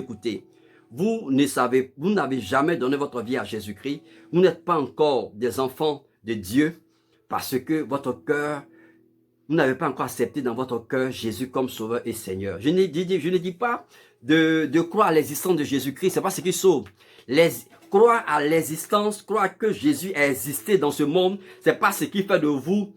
Écoutez, vous n'avez jamais donné votre vie à Jésus-Christ. Vous n'êtes pas encore des enfants de Dieu parce que votre cœur, vous n'avez pas encore accepté dans votre cœur Jésus comme Sauveur et Seigneur. Je ne dis pas de croire à l'existence de Jésus-Christ, c'est pas ce qui sauve. Croire à l'existence, croire que Jésus a existé dans ce monde, c'est pas ce qui fait de vous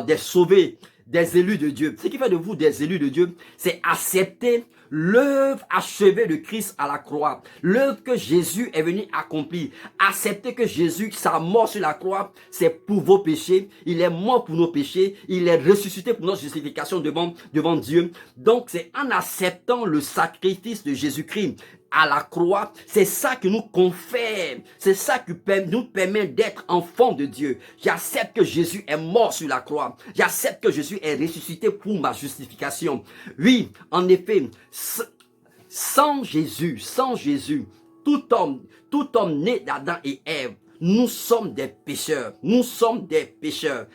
des sauvés, des élus de Dieu. Ce qui fait de vous des élus de Dieu, c'est accepter l'œuvre achevée de Christ à la croix, l'œuvre que Jésus est venu accomplir. Accepter que Jésus, sa mort sur la croix, c'est pour vos péchés. Il est mort pour nos péchés. Il est ressuscité pour notre justification devant Dieu. Donc, c'est en acceptant le sacrifice de Jésus-Christ à la croix, c'est ça qui nous confère, c'est ça qui nous permet d'être enfants de Dieu. J'accepte que Jésus est mort sur la croix. J'accepte que Jésus est ressuscité pour ma justification. Oui, en effet, sans Jésus, tout homme né d'Adam et Ève, nous sommes des pécheurs. Nous sommes des pécheurs.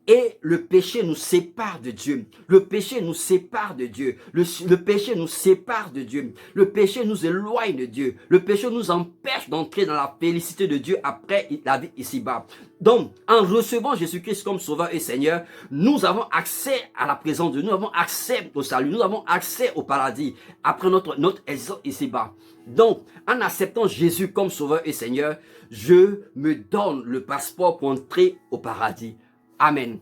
Et le péché nous sépare de Dieu. Le péché nous sépare de Dieu. Le péché nous sépare de Dieu. Le péché nous éloigne de Dieu. Le péché nous empêche d'entrer dans la félicité de Dieu après la vie ici-bas. Donc, en recevant Jésus-Christ comme Sauveur et Seigneur, nous avons accès à la présence de Dieu. Nous avons accès au salut. Nous avons accès au paradis après notre existence ici-bas. Donc, en acceptant Jésus comme Sauveur et Seigneur, je me donne le passeport pour entrer au paradis. Amen.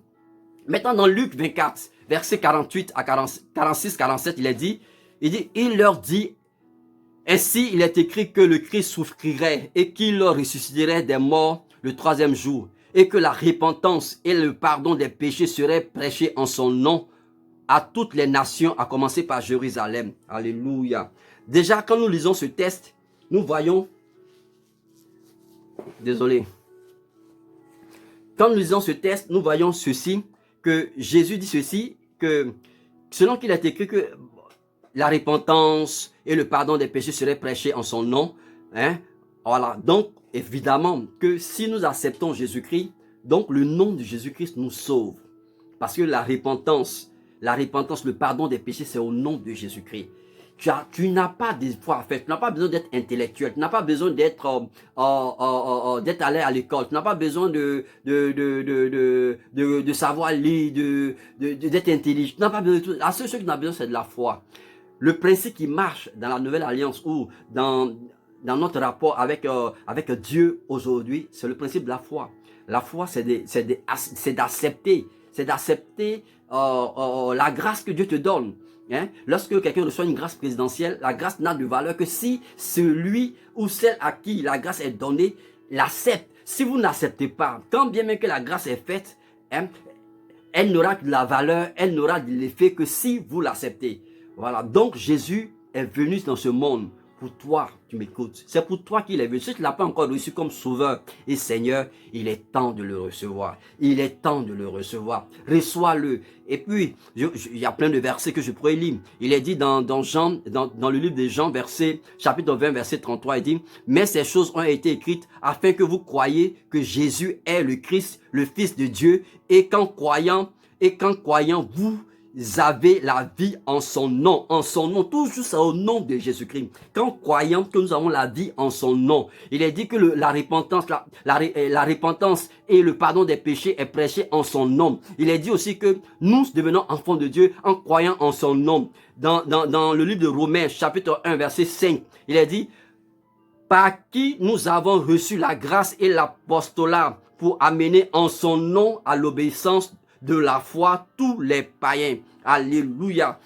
Maintenant, dans Luc 24, versets 48 à 46, 47, il leur dit, ainsi il est écrit que le Christ souffrirait et qu'il ressusciterait des morts le troisième jour, et que la repentance et le pardon des péchés seraient prêchés en son nom à toutes les nations, à commencer par Jérusalem. Alléluia. Déjà, quand nous lisons ce texte, nous voyons, quand nous lisons ce texte, nous voyons ceci, que Jésus dit ceci, que selon qu'il est écrit que la repentance et le pardon des péchés seraient prêchés en son nom. Hein? Voilà. Donc, évidemment, que si nous acceptons Jésus-Christ, donc le nom de Jésus-Christ nous sauve. Parce que la repentance, le pardon des péchés, c'est au nom de Jésus-Christ. Tu n'as pas des fois à faire, tu n'as pas besoin d'être intellectuel, tu n'as pas besoin d'être allé à l'école, tu n'as pas besoin de savoir lire, d'être intelligent, tu n'as pas besoin de tout. La seule chose que tu as besoin, c'est de la foi. Le principe qui marche dans la nouvelle alliance ou dans notre rapport avec Dieu aujourd'hui, c'est le principe de la foi. La foi, c'est d'accepter la grâce que Dieu te donne. Hein? Lorsque quelqu'un reçoit une grâce présidentielle, la grâce n'a de valeur que si celui ou celle à qui la grâce est donnée l'accepte. Si vous n'acceptez pas, quand bien même que la grâce est faite, hein, elle n'aura de la valeur, elle n'aura de l'effet que si vous l'acceptez. Voilà, donc Jésus est venu dans ce monde pour toi, tu m'écoutes. C'est pour toi qu'il est venu. Si tu ne l'as pas encore reçu comme Sauveur et Seigneur, il est temps de le recevoir. Il est temps de le recevoir. Reçois-le. Et puis, il y a plein de versets que je pourrais lire. Il est dit dans le livre de Jean, chapitre 20, verset 33, il dit, « Mais ces choses ont été écrites afin que vous croyiez que Jésus est le Christ, le Fils de Dieu, et qu'en croyant, vous avez la vie en son nom, toujours ça au nom de Jésus-Christ. Quand croyant que nous avons la vie en son nom, il est dit que la repentance et le pardon des péchés est prêché en son nom. Il est dit aussi que nous devenons enfants de Dieu en croyant en son nom. Dans le livre de Romains, chapitre 1, verset 5, il est dit, par qui nous avons reçu la grâce et l'apostolat pour amener en son nom à l'obéissance de la foi tous les païens. Alléluia.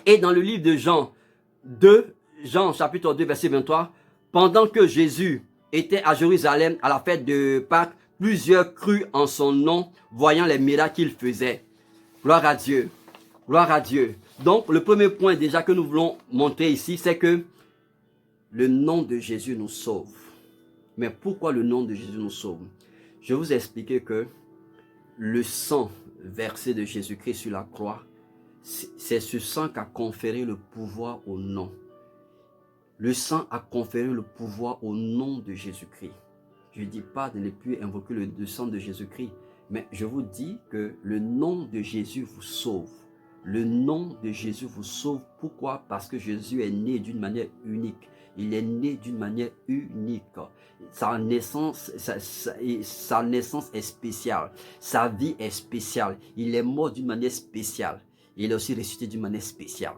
Et dans le livre de Jean chapitre 2, verset 23, pendant que Jésus était à Jérusalem à la fête de Pâques, plusieurs crurent en son nom, voyant les miracles qu'il faisait. Gloire à Dieu. Gloire à Dieu. Donc, le premier point déjà que nous voulons montrer ici, c'est que le nom de Jésus nous sauve. Mais pourquoi le nom de Jésus nous sauve? Je vais vous expliquer que le sang versé de Jésus-Christ sur la croix, c'est ce sang qui a conféré le pouvoir au nom. Le sang a conféré le pouvoir au nom de Jésus-Christ. Je ne dis pas de ne plus invoquer le sang de Jésus-Christ, mais je vous dis que le nom de Jésus vous sauve. Le nom de Jésus vous sauve. Pourquoi? Parce que Jésus est né d'une manière unique. Il est né d'une manière unique. Sa naissance est spéciale. Sa vie est spéciale. Il est mort d'une manière spéciale. Il est aussi ressuscité d'une manière spéciale.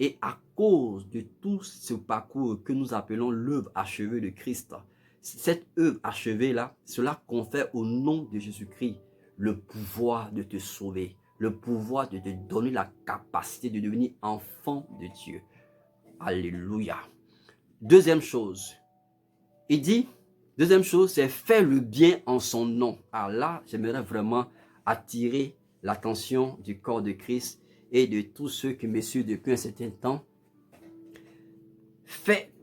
Et à cause de tout ce parcours que nous appelons l'œuvre achevée de Christ, cette œuvre achevée-là, cela confère au nom de Jésus-Christ le pouvoir de te sauver, le pouvoir de te donner la capacité de devenir enfant de Dieu. Alléluia. Deuxième chose, il dit, deuxième chose, c'est faire le bien en son nom. Alors là, j'aimerais vraiment attirer l'attention du corps de Christ et de tous ceux qui me suivent depuis un certain temps.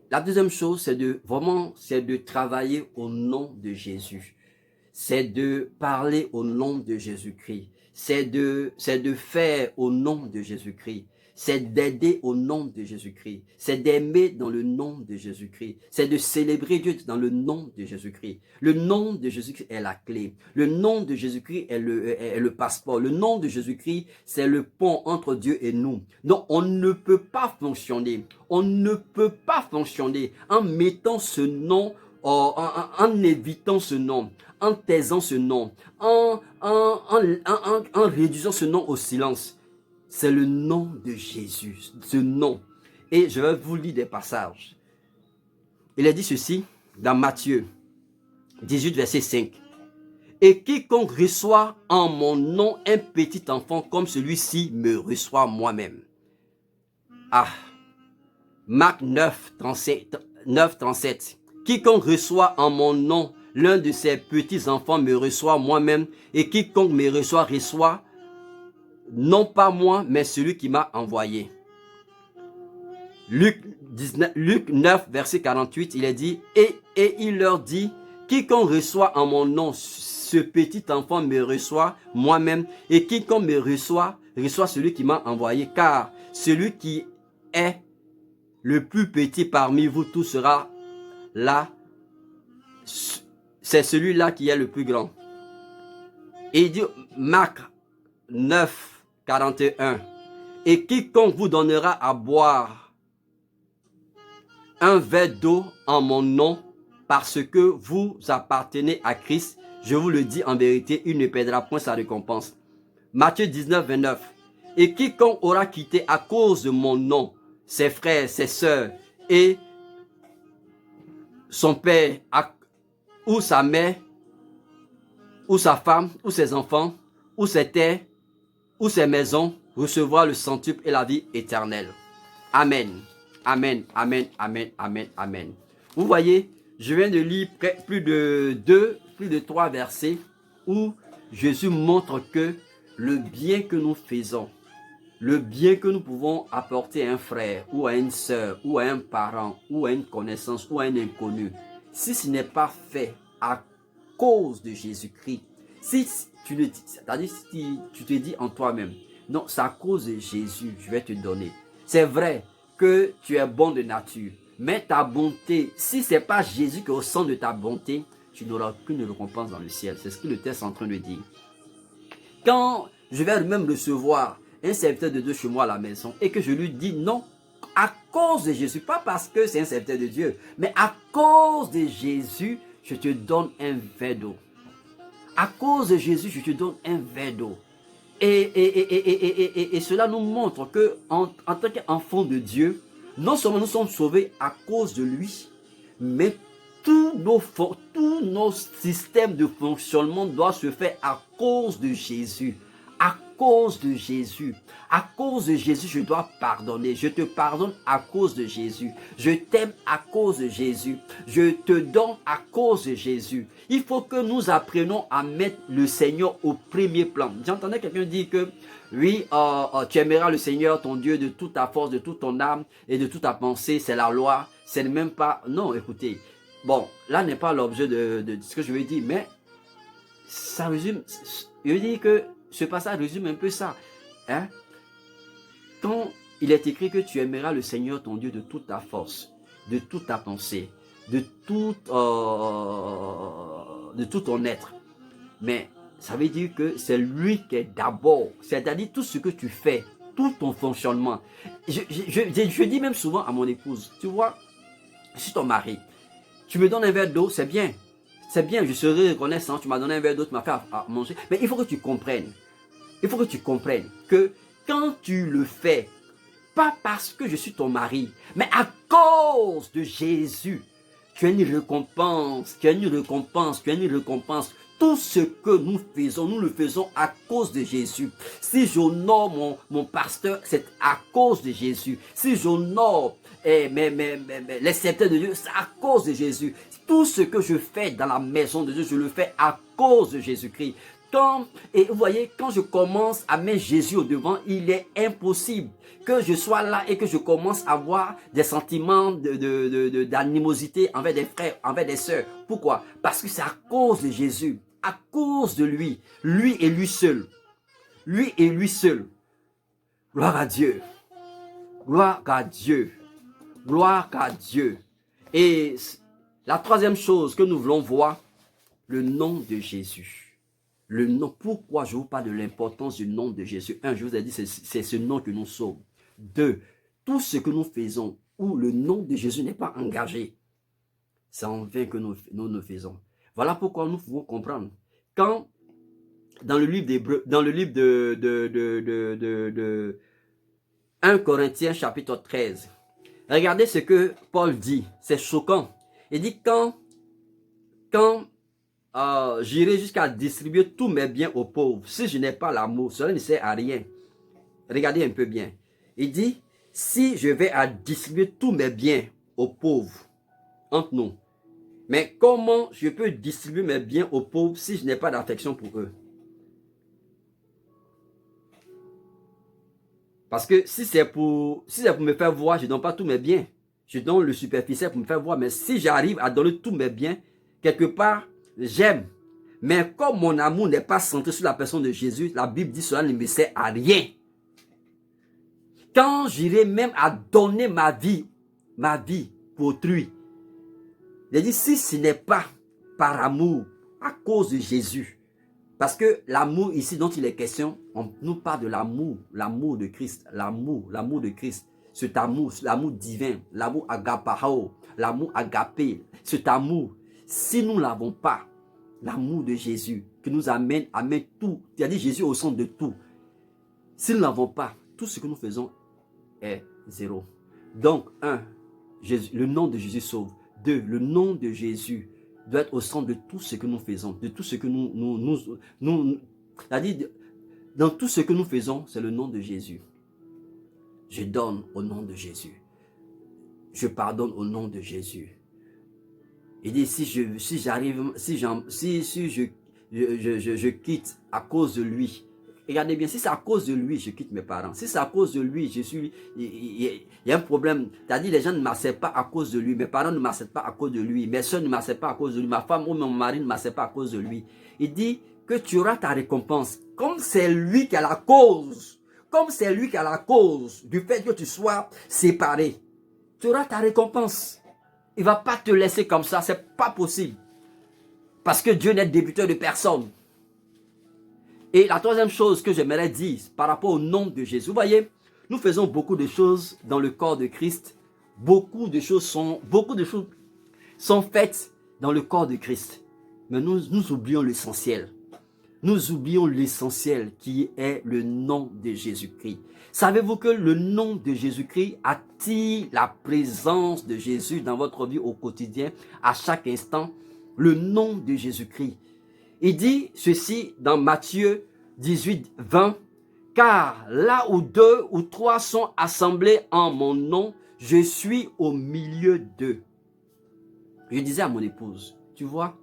La deuxième chose, c'est de travailler au nom de Jésus. C'est de parler au nom de Jésus-Christ. C'est de faire au nom de Jésus-Christ. C'est d'aider au nom de Jésus-Christ. C'est d'aimer dans le nom de Jésus-Christ. C'est de célébrer Dieu dans le nom de Jésus-Christ. Le nom de Jésus-Christ est la clé. Le nom de Jésus-Christ est le passeport. Le nom de Jésus-Christ, c'est le pont entre Dieu et nous. Donc, on ne peut pas fonctionner. On ne peut pas fonctionner en mettant ce nom, en évitant ce nom, en taisant ce nom, en réduisant ce nom au silence. C'est le nom de Jésus, ce nom. Et je vais vous lire des passages. Il a dit ceci dans Matthieu 18, verset 5. Et quiconque reçoit en mon nom un petit enfant comme celui-ci me reçoit moi-même. Ah, Marc 9, 37. Quiconque reçoit en mon nom l'un de ces petits enfants me reçoit moi-même. Et quiconque me reçoit non pas moi, mais celui qui m'a envoyé. Luc 9, verset 48, il est dit, et il leur dit, quiconque reçoit en mon nom ce petit enfant me reçoit moi-même, et quiconque me reçoit celui qui m'a envoyé, car celui qui est le plus petit parmi vous tous sera là, c'est celui-là qui est le plus grand. Et il dit, Marc 9, 41. Et quiconque vous donnera à boire un verre d'eau en mon nom, parce que vous appartenez à Christ, je vous le dis en vérité, il ne perdra point sa récompense. Matthieu 19, 29. Et quiconque aura quitté à cause de mon nom, ses frères, ses sœurs, et son père, ou sa mère, ou sa femme, ou ses enfants, ou ses terres, ou ses maisons, recevoir le centuple et la vie éternelle. Amen. Amen. Amen. Amen. Amen. Amen. Vous voyez, je viens de lire plus de 3 versets où Jésus montre que le bien que nous faisons, le bien que nous pouvons apporter à un frère, ou à une sœur, ou à un parent, ou à une connaissance, ou à un inconnu, si ce n'est pas fait à cause de Jésus-Christ, c'est-à-dire si tu te dis en toi-même, non, c'est à cause de Jésus, je vais te donner. C'est vrai que tu es bon de nature, mais ta bonté, si ce n'est pas Jésus qui est au centre de ta bonté, tu n'auras aucune récompense dans le ciel. C'est ce que le texte est en train de dire. Quand je vais même recevoir un serviteur de Dieu chez moi à la maison et que je lui dis non, à cause de Jésus, pas parce que c'est un serviteur de Dieu, mais à cause de Jésus, je te donne un verre d'eau. À cause de Jésus, je te donne un verre d'eau. Et cela nous montre que en tant qu'enfant de Dieu, non seulement nous sommes sauvés à cause de lui, mais tous nos systèmes de fonctionnement doivent se faire à cause de Jésus. À cause de Jésus. À cause de Jésus, je dois pardonner. Je te pardonne à cause de Jésus. Je t'aime à cause de Jésus. Je te donne à cause de Jésus. Il faut que nous apprenions à mettre le Seigneur au premier plan. J'entendais quelqu'un dire que oui, tu aimeras le Seigneur, ton Dieu, de toute ta force, de toute ton âme et de toute ta pensée. C'est la loi. C'est même pas... Non, écoutez. Bon, là n'est pas l'objet de ce que je veux dire, mais ça résume... Je veux dire que ce passage résume un peu ça. Hein? Quand il est écrit que tu aimeras le Seigneur ton Dieu de toute ta force, de toute ta pensée, de tout ton être. Mais ça veut dire que c'est lui qui est d'abord. C'est-à-dire tout ce que tu fais tout ton fonctionnement. Je dis même souvent à mon épouse, tu vois, je suis ton mari. Tu me donnes un verre d'eau, c'est bien. C'est bien, je serai reconnaissant, tu m'as donné un verre d'eau, tu m'as fait à manger. Mais il faut que tu comprennes. Il faut que tu comprennes que quand tu le fais, pas parce que je suis ton mari, mais à cause de Jésus, tu as une récompense, tu as une récompense, tu as une récompense. Tout ce que nous le faisons à cause de Jésus. Si j'honore mon pasteur, c'est à cause de Jésus. Si j'honore les sceptres de Dieu, c'est à cause de Jésus. Tout ce que je fais dans la maison de Dieu, je le fais à cause de Jésus-Christ. Et vous voyez, quand je commence à mettre Jésus au devant, il est impossible que je sois là et que je commence à avoir des sentiments d'animosité envers des frères, envers des sœurs. Pourquoi? Parce que c'est à cause de Jésus, à cause de lui et lui seul. Lui et lui seul. Gloire à Dieu. Gloire à Dieu. Gloire à Dieu. Et la troisième chose que nous voulons voir, le nom de Jésus. Le nom, pourquoi je vous parle de l'importance du nom de Jésus? Un, je vous ai dit, c'est ce nom que nous sommes. Deux, tout ce que nous faisons où le nom de Jésus n'est pas engagé, c'est en vain que nous le faisons. Voilà pourquoi nous pouvons comprendre. Quand, dans le livre d'Hébreux, dans le livre de 1 Corinthiens chapitre 13, regardez ce que Paul dit. C'est choquant. Il dit quand j'irai jusqu'à distribuer tous mes biens aux pauvres. Si je n'ai pas l'amour, cela ne sert à rien. Regardez un peu bien. Il dit, si je vais à distribuer tous mes biens aux pauvres, entre nous, mais comment je peux distribuer mes biens aux pauvres si je n'ai pas d'affection pour eux? Parce que si c'est pour me faire voir, je ne donne pas tous mes biens. Je donne le superficiel pour me faire voir. Mais si j'arrive à donner tous mes biens, quelque part, j'aime. Mais comme mon amour n'est pas centré sur la personne de Jésus, la Bible dit cela ne me sert à rien. Quand j'irai même à donner ma vie pour autrui, il dit si ce n'est pas par amour, à cause de Jésus, parce que l'amour ici dont il est question, on nous parle de l'amour de Christ, l'amour de Christ, cet amour, l'amour divin, l'amour agapao, l'amour agapé, cet amour, si nous ne l'avons pas, l'amour de Jésus qui nous amène à mettre tout, c'est-à-dire Jésus au centre de tout. Si nous ne l'avons pas, tout ce que nous faisons est zéro. Donc, le nom de Jésus sauve. 2, le nom de Jésus doit être au centre de tout ce que nous faisons, de tout ce que c'est-à-dire, dans tout ce que nous faisons, c'est le nom de Jésus. Je donne au nom de Jésus. Je pardonne au nom de Jésus. Il dit, si je quitte à cause de lui, regardez bien, si c'est à cause de lui, je quitte mes parents. Si c'est à cause de lui, il y a un problème. C'est-à-dire, les gens ne m'acceptent pas à cause de lui. Mes parents ne m'acceptent pas à cause de lui. Mes soeurs ne m'acceptent pas à cause de lui. Ma femme ou mon mari ne m'accepte pas à cause de lui. Il dit que tu auras ta récompense. Comme c'est lui qui a la cause. Comme c'est lui qui a la cause du fait que tu sois séparé. Tu auras ta récompense. Il ne va pas te laisser comme ça. Ce n'est pas possible. Parce que Dieu n'est débuteur de personne. Et la troisième chose que j'aimerais dire par rapport au nom de Jésus, vous voyez, nous faisons beaucoup de choses dans le corps de Christ. Beaucoup de choses sont faites dans le corps de Christ. Mais nous oublions l'essentiel. Nous oublions l'essentiel qui est le nom de Jésus-Christ. Savez-vous que le nom de Jésus-Christ attire la présence de Jésus dans votre vie au quotidien, à chaque instant? Le nom de Jésus-Christ. Il dit ceci dans Matthieu 18, 20. Car là où 2 ou 3 sont assemblés en mon nom, je suis au milieu d'eux. Je disais à mon épouse, tu vois,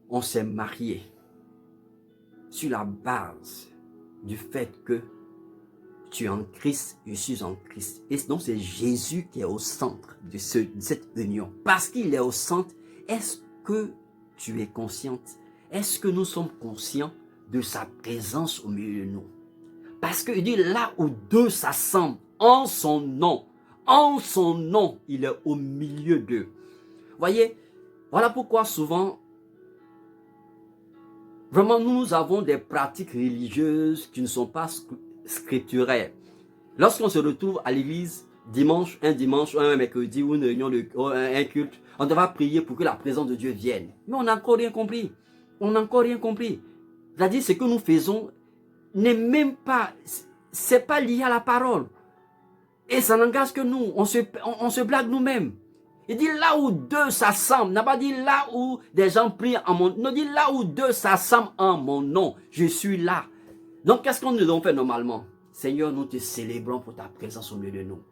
on s'est mariés sur la base du fait que tu es en Christ, je suis en Christ. Et donc c'est Jésus qui est au centre de cette union. Parce qu'il est au centre, est-ce que tu es consciente? Est-ce que nous sommes conscients de sa présence au milieu de nous? Parce qu'il dit là où 2 s'assemblent en son nom, il est au milieu d'eux. Voyez, voilà pourquoi souvent, vraiment nous avons des pratiques religieuses qui ne sont pas scripturaire. Lorsqu'on se retrouve à l'église, un dimanche, un mercredi, ou une réunion, un culte, on devra prier pour que la présence de Dieu vienne. Mais on n'a encore rien compris. On n'a encore rien compris. C'est-à-dire, ce que nous faisons n'est même pas, c'est pas lié à la parole. Et ça n'engage que nous. On se blague nous-mêmes. Il dit là où deux s'assemblent. N'a pas dit là où des gens prient en mon nom. Non, dit là où deux s'assemblent en mon nom. Je suis là. Donc, qu'est-ce qu'on nous devons faire normalement? Seigneur, nous te célébrons pour ta présence au milieu de nous.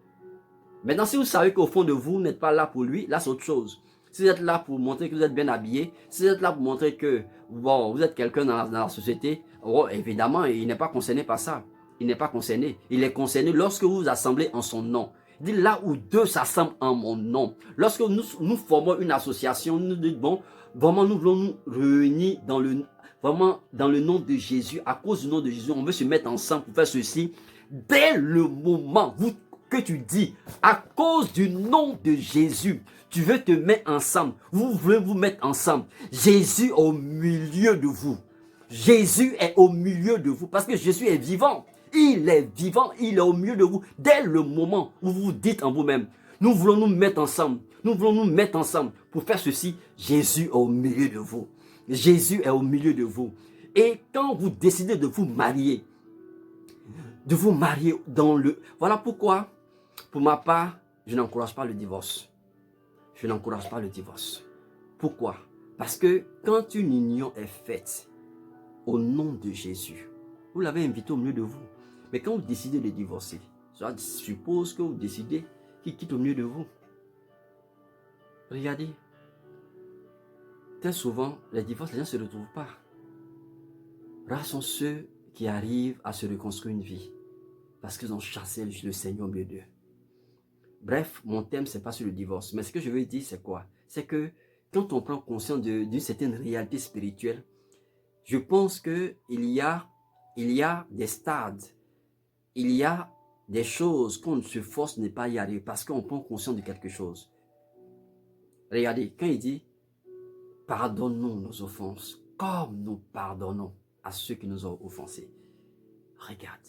Maintenant, si vous savez qu'au fond de vous, vous n'êtes pas là pour lui, là c'est autre chose. Si vous êtes là pour montrer que vous êtes bien habillé, si vous êtes là pour montrer que bon, vous êtes quelqu'un dans la société, oh, évidemment, il n'est pas concerné par ça. Il n'est pas concerné. Il est concerné lorsque vous vous assemblez en son nom. Il dit là où deux s'assemblent en mon nom. Lorsque nous formons une association, nous disons, bon, vraiment nous voulons nous réunir dans le nom de Jésus. À cause du nom de Jésus, on veut se mettre ensemble pour faire ceci. Dès le moment que tu dis, à cause du nom de Jésus, tu veux te mettre ensemble. Vous voulez vous mettre ensemble. Jésus est au milieu de vous. Jésus est au milieu de vous parce que Jésus est vivant. Il est vivant, il est au milieu de vous. Dès le moment où vous dites en vous-même, nous voulons nous mettre ensemble. Nous voulons nous mettre ensemble pour faire ceci. Jésus est au milieu de vous. Jésus est au milieu de vous. Et quand vous décidez de vous marier dans le... Voilà pourquoi, pour ma part, je n'encourage pas le divorce. Je n'encourage pas le divorce. Pourquoi? Parce que quand une union est faite au nom de Jésus, vous l'avez invité au milieu de vous. Mais quand vous décidez de divorcer, ça suppose que vous décidez qu'il quitte au milieu de vous. Regardez, très souvent, les divorces, les gens ne se retrouvent pas. Rares sont ceux qui arrivent à se reconstruire une vie parce qu'ils ont chassé le Seigneur au milieu d'eux. Bref, mon thème, ce n'est pas sur le divorce. Mais ce que je veux dire, c'est quoi? C'est que quand on prend conscience d'une certaine réalité spirituelle, je pense qu'il y a des stades, il y a des choses qu'on se force de ne pas y arriver parce qu'on prend conscience de quelque chose. Regardez, quand il dit « Pardonnons nos offenses comme nous pardonnons à ceux qui nous ont offensés ». Regarde,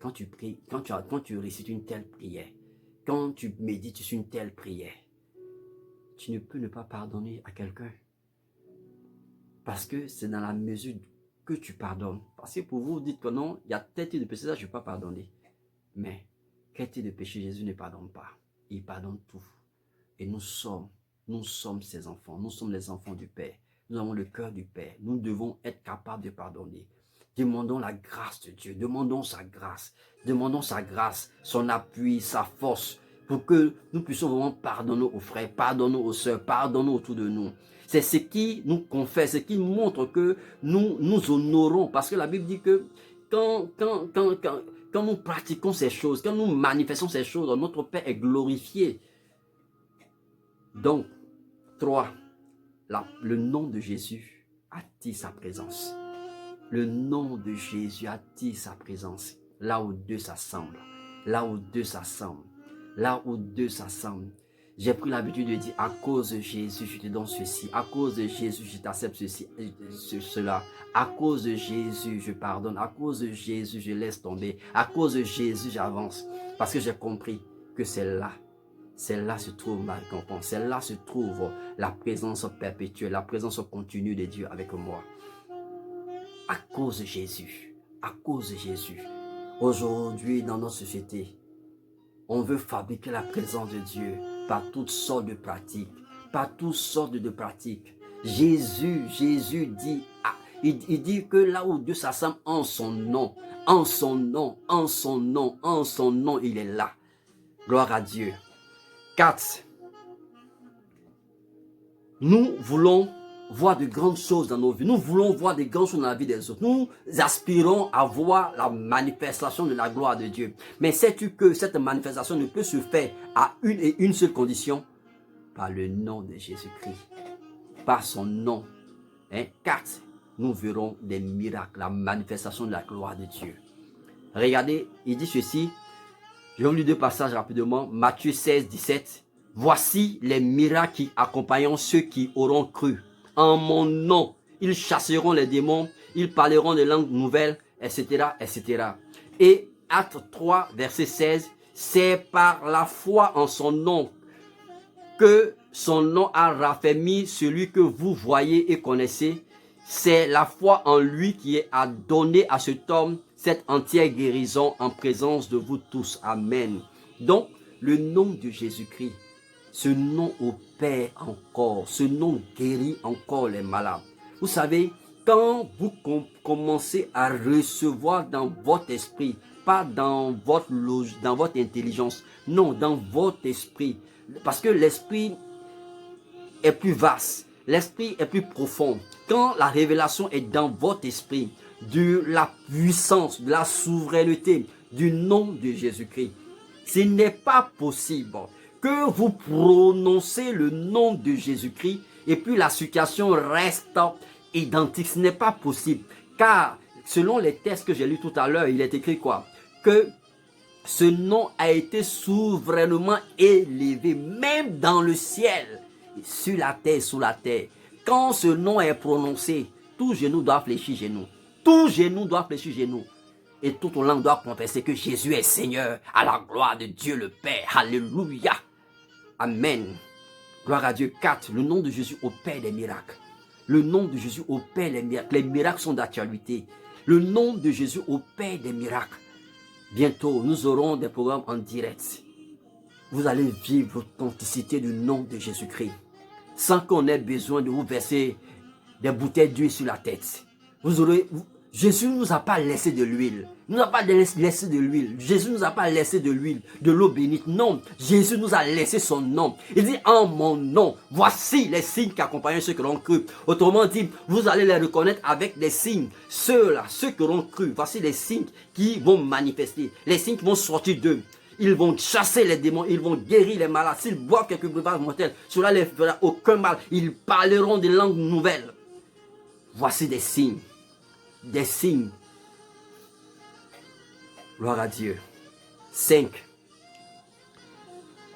quand tu pries, quand tu récites une telle prière, quand tu médites sur une telle prière, tu ne peux ne pas pardonner à quelqu'un. Parce que c'est dans la mesure que tu pardonnes. Parce que pour vous, vous dites que non, il y a tel type de péché, ça je ne vais pas pardonner. Mais quel type de péché Jésus ne pardonne pas? Il pardonne tout. Et nous sommes ses enfants. Nous sommes les enfants du Père. Nous avons le cœur du Père. Nous devons être capables de pardonner. Demandons la grâce de Dieu. Demandons sa grâce. Demandons sa grâce, son appui, sa force, pour que nous puissions vraiment pardonner aux frères, pardonner aux sœurs, pardonner autour de nous. C'est ce qui nous confesse, ce qui montre que nous nous honorons. Parce que la Bible dit que quand nous pratiquons ces choses, quand nous manifestons ces choses, notre Père est glorifié. Donc, 3. Le nom de Jésus attire sa présence. Le nom de Jésus attire sa présence. Là où deux s'assemblent. Là où deux s'assemblent. Là où deux s'assemblent. J'ai pris l'habitude de dire, à cause de Jésus, je te donne ceci. À cause de Jésus, je t'accepte cela. À cause de Jésus, je pardonne. À cause de Jésus, je laisse tomber. À cause de Jésus, j'avance. Parce que j'ai compris que c'est là se trouve ma récompense. C'est là se trouve la présence perpétuelle, la présence continue de Dieu avec moi. À cause de Jésus. À cause de Jésus. Aujourd'hui, dans notre société, on veut fabriquer la présence de Dieu par toutes sortes de pratiques. Par toutes sortes de pratiques. Jésus dit, il dit que là où Dieu s'assemble en son nom, en son nom, en son nom, en son nom, il est là. Gloire à Dieu. 4. Nous voulons voir de grandes choses dans nos vies. Nous voulons voir de grandes choses dans la vie des autres. Nous aspirons à voir la manifestation de la gloire de Dieu. Mais sais-tu que cette manifestation ne peut se faire à une et une seule condition? Par le nom de Jésus-Christ. Par son nom. 4. Nous verrons des miracles, la manifestation de la gloire de Dieu. Regardez, il dit ceci. Je vais vous lire deux passages rapidement. Matthieu 16, 17. Voici les miracles qui accompagneront ceux qui auront cru. En mon nom, ils chasseront les démons, ils parleront de langues nouvelles, etc., etc. Et Actes 3, verset 16, c'est par la foi en son nom que son nom a raffermi celui que vous voyez et connaissez. C'est la foi en lui qui a donné à cet homme cette entière guérison en présence de vous tous. Amen. Donc, le nom de Jésus-Christ, ce nom opère encore, ce nom guérit encore les malades. Vous savez, quand vous commencez à recevoir dans votre esprit, pas dans votre intelligence, non, dans votre esprit, parce que l'esprit est plus vaste, l'esprit est plus profond. Quand la révélation est dans votre esprit, de la puissance, de la souveraineté du nom de Jésus-Christ, ce n'est pas possible que vous prononcez le nom de Jésus-Christ et puis la situation reste identique. Ce n'est pas possible, car selon les textes que j'ai lus tout à l'heure, il est écrit quoi? Que ce nom a été souverainement élevé, même dans le ciel, sur la terre, sous la terre. Quand ce nom est prononcé, tout genou doit fléchir genou. Tout genou doit fléchir genou. Et toute langue doit confesser que Jésus est Seigneur, à la gloire de Dieu le Père. Alléluia. Amen. Gloire à Dieu. 4. Le nom de Jésus opère des miracles. Le nom de Jésus opère les miracles. Les miracles sont d'actualité. Le nom de Jésus opère des miracles. Bientôt, nous aurons des programmes en direct. Vous allez vivre l'authenticité du nom de Jésus-Christ, sans qu'on ait besoin de vous verser des bouteilles d'huile sur la tête. Jésus ne nous a pas laissé de l'huile. Il nous a pas laissé de l'huile. Jésus ne nous a pas laissé de l'huile, de l'eau bénite. Non, Jésus nous a laissé son nom. Il dit, en mon nom, voici les signes qui accompagnent ceux qui l'ont cru. Autrement dit, vous allez les reconnaître avec des signes. Ceux-là, ceux qui l'ont cru, voici les signes qui vont manifester. Les signes qui vont sortir d'eux. Ils vont chasser les démons, ils vont guérir les malades. S'ils boivent quelques breuvages mortels, cela ne les fera aucun mal. Ils parleront des langues nouvelles. Voici des signes. Des signes. Gloire à Dieu. 5.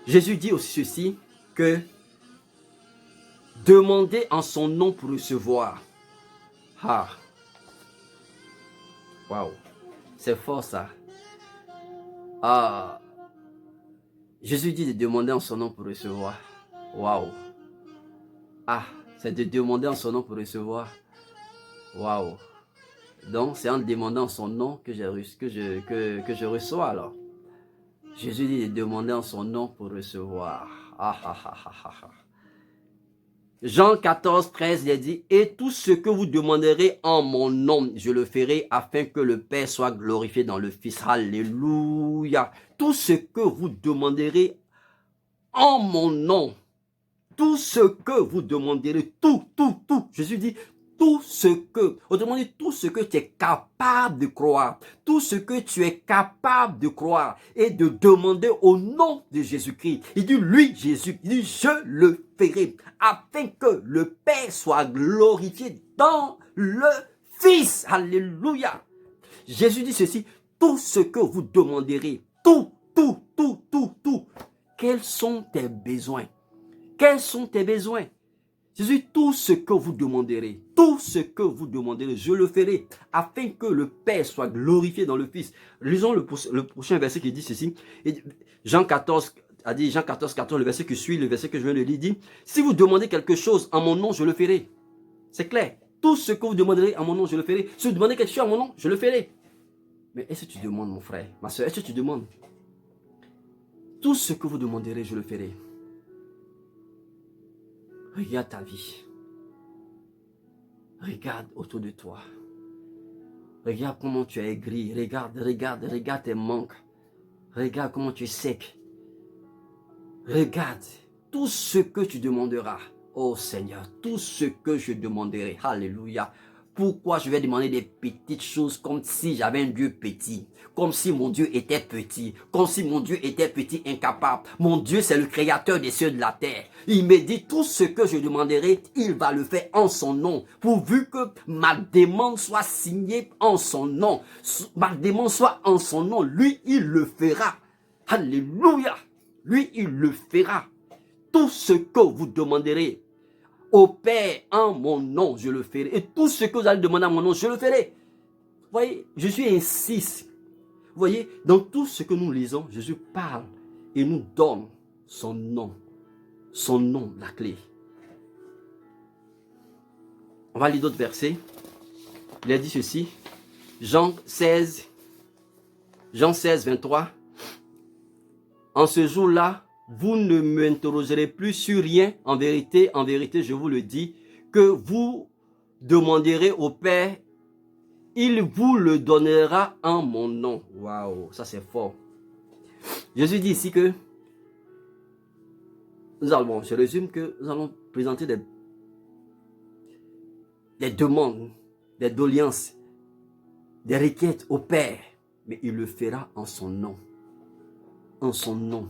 Jésus dit aussi ceci, que demandez en son nom pour recevoir. Ah. Waouh. C'est fort ça. Ah. Jésus dit de demander en son nom pour recevoir. Waouh. Ah, c'est de demander en son nom pour recevoir. Waouh. Donc, c'est en demandant en son nom que je reçois alors. Jésus dit de demander en son nom pour recevoir. Ah, ah, ah, ah, ah, ah. Jean 14, 13, il dit, et tout ce que vous demanderez en mon nom, je le ferai afin que le Père soit glorifié dans le Fils. Alléluia. Tout ce que vous demanderez en mon nom, tout ce que vous demanderez, tout. Jésus dit, tout ce que, autrement dit, tout ce que tu es capable de croire, tout ce que tu es capable de croire et de demander au nom de Jésus-Christ. Il dit, lui, Jésus, il dit, je le ferai afin que le Père soit glorifié dans le Fils. Alléluia. Jésus dit ceci, tout ce que vous demanderez, tout. Quels sont tes besoins? Quels sont tes besoins? Jésus, tout ce que vous demanderez, je le ferai, afin que le Père soit glorifié dans le Fils. Lisons le prochain verset qui dit ceci. Jean 14, 14, le verset qui suit, le verset que je viens de lire, dit, si vous demandez quelque chose en mon nom, je le ferai. C'est clair. Tout ce que vous demanderez en mon nom, je le ferai. Si vous demandez quelque chose en mon nom, je le ferai. Mais est-ce que tu demandes, mon frère, ma soeur, est-ce que tu demandes? Tout ce que vous demanderez, je le ferai. Regarde ta vie. Regarde autour de toi. Regarde comment tu es aigri. Regarde tes manques. Regarde comment tu es sec. Regarde tout ce que tu demanderas. Oh Seigneur, tout ce que je demanderai. Alléluia. Pourquoi je vais demander des petites choses comme si j'avais un Dieu petit? Comme si mon Dieu était petit. Comme si mon Dieu était petit, incapable. Mon Dieu, c'est le créateur des cieux et de la terre. Il me dit tout ce que je demanderai, il va le faire en son nom. Pourvu que ma demande soit signée en son nom. Ma demande soit en son nom. Lui, il le fera. Alléluia. Lui, il le fera. Tout ce que vous demanderez au Père en mon nom, je le ferai. Et tout ce que vous allez demander en mon nom, je le ferai. Vous voyez, je suis insiste. Vous voyez, dans tout ce que nous lisons, Jésus parle et nous donne son nom, la clé. On va lire d'autres versets. Il a dit ceci, Jean 16, 23. En ce jour-là, vous ne m'interrogerez plus sur rien. En vérité, je vous le dis, que vous demanderez au Père, il vous le donnera en mon nom. Waouh, ça c'est fort. Jésus dit ici que nous allons, je résume que nous allons présenter des demandes, des doléances, des requêtes au Père, mais il le fera en son nom. En son nom.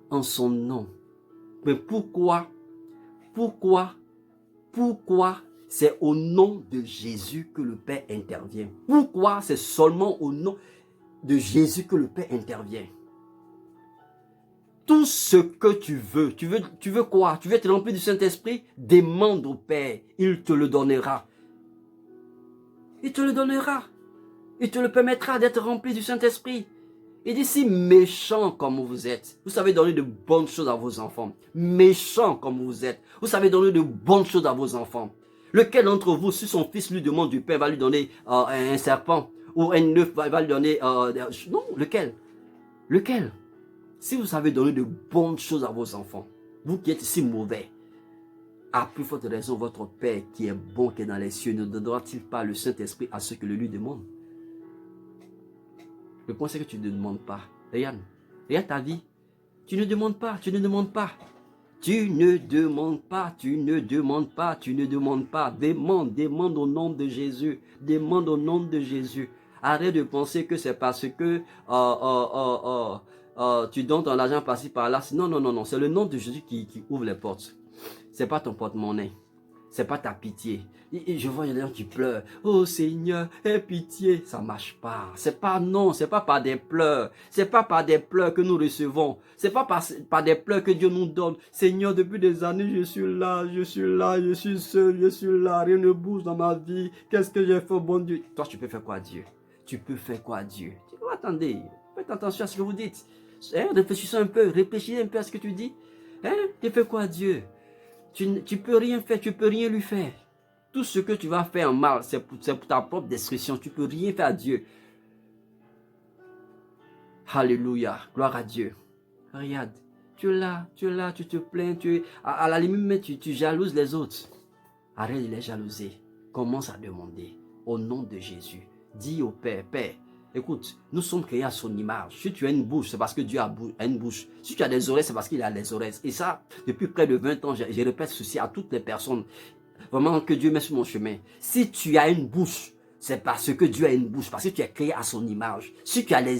En son nom. Mais pourquoi c'est au nom de Jésus que le Père intervient? Pourquoi c'est seulement au nom de Jésus que le Père intervient? Tout ce que tu veux quoi? Tu veux te remplir du Saint-Esprit? Demande au Père, il te le donnera. Il te le donnera. Il te le permettra d'être rempli du Saint-Esprit. Il dit, si méchant comme vous êtes, vous savez donner de bonnes choses à vos enfants. Méchant comme vous êtes, vous savez donner de bonnes choses à vos enfants. Lequel d'entre vous, si son fils lui demande du pain, va lui donner un serpent, ou un œuf, va lui donner... non, lequel? Lequel? Si vous savez donner de bonnes choses à vos enfants, vous qui êtes si mauvais, à plus forte raison, votre Père qui est bon, qui est dans les cieux, ne donnera-t-il pas le Saint-Esprit à ceux qui le lui demandent? Le point, c'est que tu ne demandes pas. Regarde ta vie. Tu ne demandes pas, tu ne demandes pas. Tu ne demandes pas, tu ne demandes pas, tu ne demandes pas. Demande au nom de Jésus. Demande au nom de Jésus. Arrête de penser que c'est parce que tu donnes ton argent par-ci par-là. Non. C'est le nom de Jésus qui ouvre les portes. C'est pas ton porte-monnaie. C'est pas ta pitié. Et je vois des gens qui pleurent. Oh Seigneur, aie pitié. Ça marche pas. C'est pas par des pleurs. C'est pas par des pleurs que nous recevons. C'est pas par des pleurs que Dieu nous donne. Seigneur, depuis des années, je suis seul, je suis là. Rien ne bouge dans ma vie. Qu'est-ce que j'ai fait, bon Dieu? Toi, tu peux faire quoi à Dieu? Tu peux faire quoi à Dieu? Attendez, faites attention à ce que vous dites. Réfléchissez un peu à ce que tu dis. Tu fais quoi à Dieu? Tu peux rien faire, tu peux rien lui faire. Tout ce que tu vas faire en mal, c'est pour ta propre destruction. Tu peux rien faire à Dieu. Alléluia, gloire à Dieu. Regarde, tu es là, tu te plains, à la limite, tu jalouses les autres. Arrête de les jalouser. Commence à demander au nom de Jésus. Dis au Père, Père, écoute, nous sommes créés à son image. Si tu as une bouche, c'est parce que Dieu a une bouche. Si tu as des oreilles, c'est parce qu'il a des oreilles. Et ça, depuis près de 20 ans, je répète ceci à toutes les personnes. Vraiment que Dieu met sur mon chemin. Si tu as une bouche, c'est parce que Dieu a une bouche. Parce que tu es créé à son image. Si tu as les